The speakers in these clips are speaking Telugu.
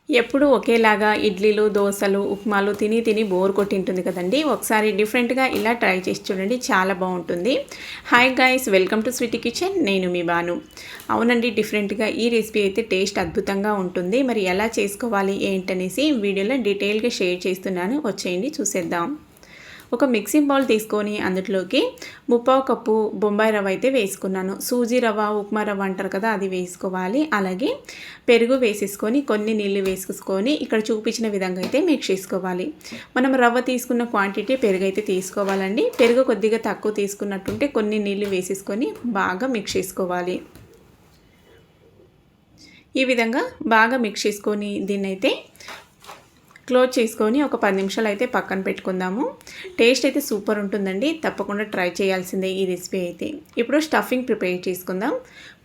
ఎప్పుడూ ఒకేలాగా ఇడ్లీలు, దోసలు, ఉప్మాలు తిని తిని బోర్ కొట్టింటుంది కదండీ! ఒకసారి డిఫరెంట్‌గా ఇలా ట్రై చేసి చూడండి. చాలా బావుంటుంది. Hi guys! Welcome to Sweety Kitchen. నేను మీ బాను. అవునండి, డిఫరెంట్‌గా ఈ రెసిపీ అయితే టేస్ట్ అద్భుతంగా ఉంటుంది. మరి ఎలా చేసుకోవాలి ఏంటనేసి వీడియోలో డీటెయిల్‌గా షేర్ చేస్తున్నాను. వచ్చేయండి చూసేద్దాం. ఒక మిక్సింగ్ బౌల్ తీసుకొని అందులోకి ముప్పావు కప్పు బొంబాయి రవ్వ అయితే వేసుకున్నాను. సూజీ రవ్వ, ఉప్మా రవ్వ అంటారు కదా, అది వేసుకోవాలి. అలాగే పెరుగు వేసేసుకొని కొన్ని నీళ్ళు వేసేసుకొని ఇక్కడ చూపించిన విధంగా అయితే మిక్స్ చేసుకోవాలి. మనం రవ్వ తీసుకున్న క్వాంటిటీ పెరుగు అయితే తీసుకోవాలండి. పెరుగు కొద్దిగా తక్కువ తీసుకున్నట్టుంటే కొన్ని నీళ్ళు వేసేసుకొని బాగా మిక్స్ చేసుకోవాలి. ఈ విధంగా బాగా మిక్స్ చేసుకొని దీన్నైతే క్లోజ్ చేసుకొని ఒక 10 నిమిషాలు అయితే పక్కన పెట్టుకుందాము. టేస్ట్ అయితే సూపర్ ఉంటుందండి. తప్పకుండా ట్రై చేయాల్సిందే ఈ రెసిపీ అయితే. ఇప్పుడు స్టఫింగ్ ప్రిపేర్ చేసుకుందాం.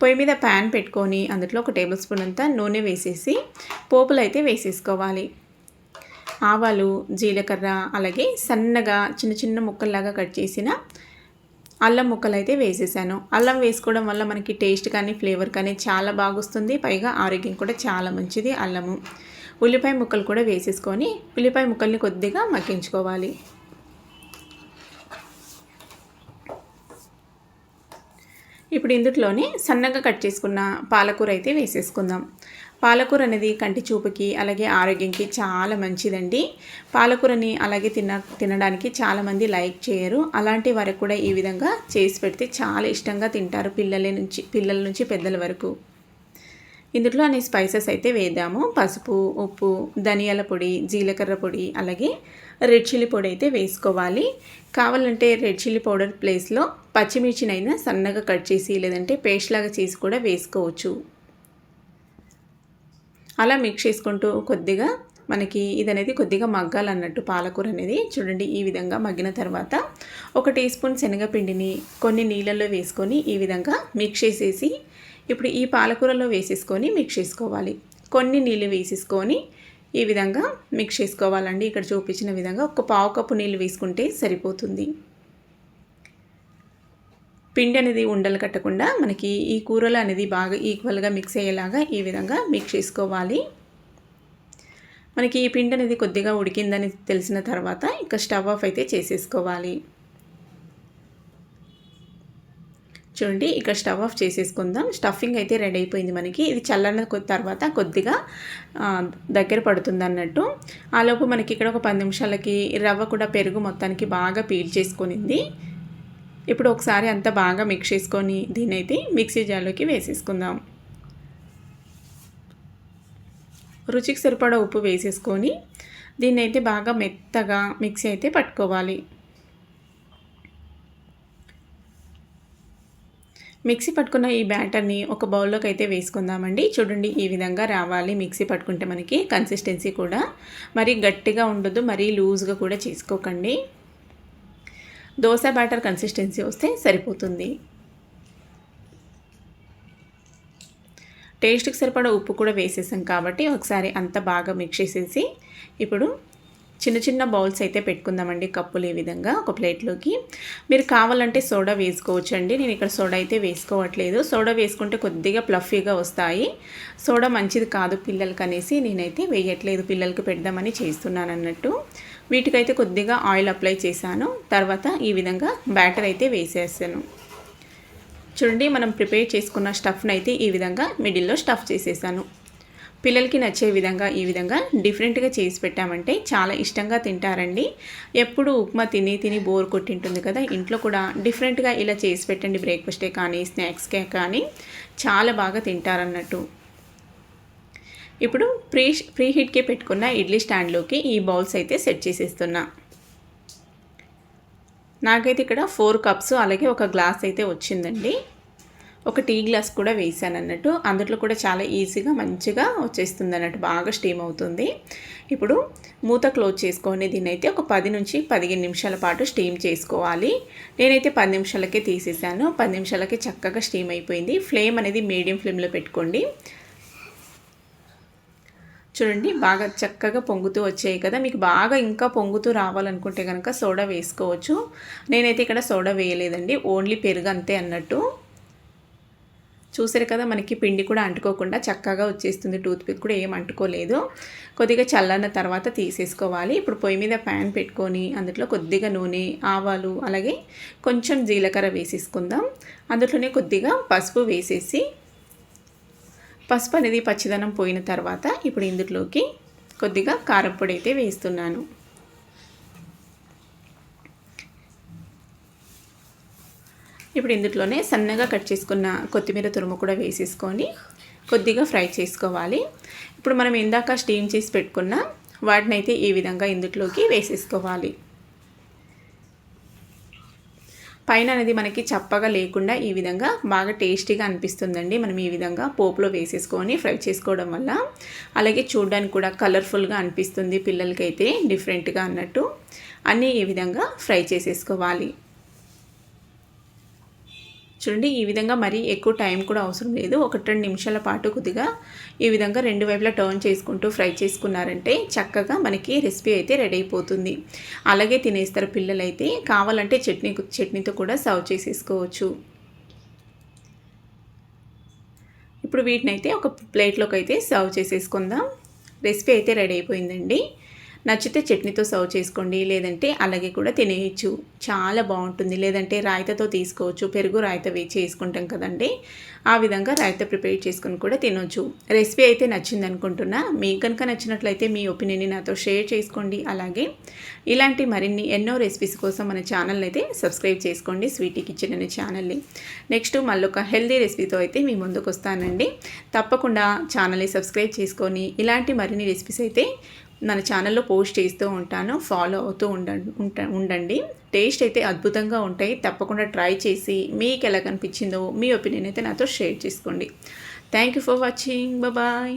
పొయ్యి మీద ప్యాన్ పెట్టుకొని అందులో ఒక టేబుల్ స్పూన్ అంతా నూనె వేసేసి పోపులు అయితే వేసేసుకోవాలి. ఆవాలు, జీలకర్ర, అలాగే సన్నగా చిన్న చిన్న ముక్కల్లాగా కట్ చేసిన అల్లం ముక్కలు అయితే వేసేసాను. అల్లం వేసుకోవడం వల్ల మనకి టేస్ట్ కానీ ఫ్లేవర్ కానీ చాలా బాగొస్తుంది. పైగా ఆరోగ్యం కూడా చాలా మంచిది అల్లము. ఉల్లిపాయ ముక్కలు కూడా వేసేసుకొని ఉల్లిపాయ ముక్కల్ని కొద్దిగా మగ్గించుకోవాలి. ఇప్పుడు ఇందులోనే సన్నగా కట్ చేసుకున్న పాలకూర అయితే వేసేసుకుందాం. పాలకూర అనేది కంటి చూపుకి అలాగే ఆరోగ్యంకి చాలా మంచిదండి. పాలకూరని అలాగే తినడానికి చాలామంది లైక్ చేయరు. అలాంటి వారికి కూడా ఈ విధంగా చేసి పెడితే చాలా ఇష్టంగా తింటారు, పిల్లల నుంచి పెద్దల వరకు. ఇందులో అన్ని స్పైసెస్ అయితే వేద్దాము. పసుపు, ఉప్పు, ధనియాల పొడి, జీలకర్ర పొడి, అలాగే రెడ్ చిల్లీ పొడి అయితే వేసుకోవాలి. కావాలంటే రెడ్ చిల్లీ పౌడర్ ప్లేస్లో పచ్చిమిర్చినైనా సన్నగా కట్ చేసి లేదంటే పేస్ట్ లాగా చేసి కూడా వేసుకోవచ్చు. అలా మిక్స్ చేసుకుంటూ కొద్దిగా మనకి ఇదనేది కొద్దిగా మగ్గాలన్నట్టు పాలకూర అనేది. చూడండి, ఈ విధంగా మగ్గిన తర్వాత ఒక టీ స్పూన్ శనగపిండిని కొన్ని నీళ్ళల్లో వేసుకొని ఈ విధంగా మిక్స్ చేసేసి ఇప్పుడు ఈ పాలకూరలో వేసేసుకొని మిక్స్ చేసుకోవాలి. కొన్ని నీళ్ళు వేసేసుకొని ఈ విధంగా మిక్స్ చేసుకోవాలండి. ఇక్కడ చూపించిన విధంగా ఒక పావు కప్పు నీళ్ళు వేసుకుంటే సరిపోతుంది. పిండి అనేది ఉండలు కట్టకుండా మనకి ఈ కూరలు అనేది బాగా ఈక్వల్గా మిక్స్ అయ్యేలాగా ఈ విధంగా మిక్స్ చేసుకోవాలి. మనకి ఈ పిండి అనేది కొద్దిగా ఉడికిందని తెలిసిన తర్వాత ఇంకా స్టవ్ ఆఫ్ అయితే చేసేసుకోవాలి. చూడండి, ఇక్కడ స్టవ్ ఆఫ్ చేసేసుకుందాం. స్టఫింగ్ అయితే రెడీ అయిపోయింది మనకి. ఇది చల్లన తర్వాత కొద్దిగా దగ్గర పడుతుంది అన్నట్టు. ఆలోపు మనకి ఇక్కడ ఒక 10 నిమిషాలకి రవ్వ కూడా పెరుగు మొత్తానికి బాగా పీల్ చేసుకొనింది. ఇప్పుడు ఒకసారి అంతా బాగా మిక్స్ చేసుకొని దీన్నైతే మిక్సీ జార్లోకి వేసేసుకుందాం. రుచికి సరిపడా ఉప్పు వేసేసుకొని దీన్నైతే బాగా మెత్తగా మిక్సీ అయితే పట్టుకోవాలి. మిక్సీ పట్టుకున్న ఈ బ్యాటర్ని ఒక బౌల్లోకి అయితే వేసుకుందామండి. చూడండి, ఈ విధంగా రావాలి మిక్సీ పట్టుకుంటే మనకి. కన్సిస్టెన్సీ కూడా మరీ గట్టిగా ఉండదు, మరీ లూజ్గా కూడా చేసుకోకండి. దోశ బ్యాటర్ కన్సిస్టెన్సీ వస్తే సరిపోతుంది. టేస్ట్కి సరిపడా ఉప్పు కూడా వేసేసాం కాబట్టి ఒకసారి అంత బాగా మిక్స్ చేసేసి ఇప్పుడు చిన్న చిన్న బౌల్స్ అయితే పెట్టుకుందామండి. కప్పులు ఈ విధంగా ఒక ప్లేట్లోకి. మీరు కావాలంటే సోడా వేసుకోవచ్చండి. నేను ఇక్కడ సోడా అయితే వేసుకోవట్లేదు. సోడా వేసుకుంటే కొద్దిగా ప్లఫీగా వస్తాయి. సోడా మంచిది కాదు పిల్లలకి అనేసి నేనైతే వేయట్లేదు. పిల్లలకి పెడదామని చేస్తున్నాను అన్నట్టు. వీటికైతే కొద్దిగా ఆయిల్ అప్లై చేశాను. తర్వాత ఈ విధంగా బ్యాటర్ అయితే వేసేసాను. చూడండి, మనం ప్రిపేర్ చేసుకున్న స్టఫ్ని అయితే ఈ విధంగా మిడిల్లో స్టఫ్ చేసేసాను. పిల్లలకి నచ్చే విధంగా ఈ విధంగా డిఫరెంట్గా చేసి పెట్టామంటే చాలా ఇష్టంగా తింటారండి. ఎప్పుడు ఉప్మా తిని తిని బోర్ కొట్టింటుంది కదా, ఇంట్లో కూడా డిఫరెంట్గా ఇలా చేసి పెట్టండి. బ్రేక్ఫాస్టే కానీ స్నాక్స్కే కానీ చాలా బాగా తింటారన్నట్టు. ఇప్పుడు ప్రీ హీట్కి పెట్టుకున్న ఇడ్లీ స్టాండ్లోకి ఈ బౌల్స్ అయితే సెట్ చేసేస్తున్నా. నాకైతే ఇక్కడ 4 కప్స్ అలాగే ఒక గ్లాస్ అయితే వచ్చిందండి. ఒక టీ గ్లాస్ కూడా వేసాను అన్నట్టు. అందులో కూడా చాలా ఈజీగా మంచిగా వచ్చేస్తుంది అన్నట్టు, బాగా స్టీమ్ అవుతుంది. ఇప్పుడు మూత క్లోజ్ చేసుకొని దీన్ని అయితే ఒక 10 నుంచి 15 నిమిషాల పాటు స్టీమ్ చేసుకోవాలి. నేనైతే 10 నిమిషాలకే తీసేసాను. 10 నిమిషాలకే చక్కగా స్టీమ్ అయిపోయింది. ఫ్లేమ్ అనేది మీడియం ఫ్లేమ్లో పెట్టుకోండి. చూడండి, బాగా చక్కగా పొంగుతూ వచ్చాయి కదా. మీకు బాగా ఇంకా పొంగుతూ రావాలనుకుంటే కనుక సోడా వేసుకోవచ్చు. నేనైతే ఇక్కడ సోడా వేయలేదండి, ఓన్లీ పెరుగు అంతే అన్నట్టు. చూసారు కదా, మనకి పిండి కూడా అంటుకోకుండా చక్కగా వచ్చేస్తుంది. టూత్పిక్ కూడా ఏం అంటుకోలేదు. కొద్దిగా చల్లన్న తర్వాత తీసేసుకోవాలి. ఇప్పుడు పొయ్యి మీద ప్యాన్ పెట్టుకొని అందులో కొద్దిగా నూనె, ఆవాలు, అలాగే కొంచెం జీలకర్ర వేసేసుకుందాం. అందులోనే కొద్దిగా పసుపు వేసేసి, పసుపు అనేది పచ్చిదనం పోయిన తర్వాత ఇప్పుడు ఇందులోకి కొద్దిగా కారం పొడి అయితే వేస్తున్నాను. ఇప్పుడు ఇందులోనే సన్నగా కట్ చేసుకున్న కొత్తిమీర తురుము కూడా వేసేసుకొని కొద్దిగా ఫ్రై చేసుకోవాలి. ఇప్పుడు మనం ఇందాక స్టీమ్ చేసి పెట్టుకున్న వాటిని అయితే ఈ విధంగా ఇందులోకి వేసేసుకోవాలి. పైన అనేది మనకి చప్పగా లేకుండా ఈ విధంగా బాగా టేస్టీగా అనిపిస్తుందండి మనం ఈ విధంగా పోపులో వేసేసుకొని ఫ్రై చేసుకోవడం వల్ల. అలాగే చూడడానికి కూడా కలర్ఫుల్గా అనిపిస్తుంది పిల్లలకైతే, డిఫరెంట్గా అన్నట్టు. అన్నీ ఈ విధంగా ఫ్రై చేసేసుకోవాలి. చూడండి, ఈ విధంగా మరీ ఎక్కువ టైం కూడా అవసరం లేదు. 1-2 నిమిషాల పాటు కొద్దిగా ఈ విధంగా 2 వైపులా టర్న్ చేసుకుంటూ ఫ్రై చేసుకున్నారంటే చక్కగా మనకి రెసిపీ అయితే రెడీ అయిపోతుంది. అలాగే తినేస్తారు పిల్లలైతే. కావాలంటే చట్నీతో కూడా సర్వ్ చేసేసుకోవచ్చు. ఇప్పుడు వీటినైతే ఒక ప్లేట్లోకి అయితే సర్వ్ చేసేసుకుందాం. రెసిపీ అయితే రెడీ అయిపోయిందండి. నచ్చితే చట్నీతో సర్వ్ చేసుకోండి, లేదంటే అలాగే కూడా తినేయచ్చు. చాలా బాగుంటుంది. లేదంటే రాయితతో తీసుకోవచ్చు. పెరుగు రాయిత చేసుకుంటాం కదండి, ఆ విధంగా రాయిత ప్రిపేర్ చేసుకొని కూడా తినొచ్చు. రెసిపీ అయితే నచ్చింది అనుకుంటున్నా. మీకు కనుక నచ్చినట్లయితే మీ ఒపీనియన్ని నాతో షేర్ చేసుకోండి. అలాగే ఇలాంటి మరిన్ని ఎన్నో రెసిపీస్ కోసం మన ఛానల్ని అయితే సబ్స్క్రైబ్ చేసుకోండి, స్వీటీ కిచెన్ అనే ఛానల్ని. నెక్స్ట్ మళ్ళొక హెల్దీ రెసిపీతో అయితే మీ ముందుకు వస్తానండి. తప్పకుండా ఛానల్ని సబ్స్క్రైబ్ చేసుకొని ఇలాంటి మరిన్ని రెసిపీస్ అయితే మన ఛానల్లో పోస్ట్ చేస్తూ ఉంటాను. ఫాలో అవుతూ ఉండండి. టేస్ట్ అయితే అద్భుతంగా ఉంటాయి. తప్పకుండా ట్రై చేసి మీకు ఎలా కనిపించిందో మీ ఒపీనియన్ అయితే నాతో షేర్ చేసుకోండి. Thank you for watching. Bye.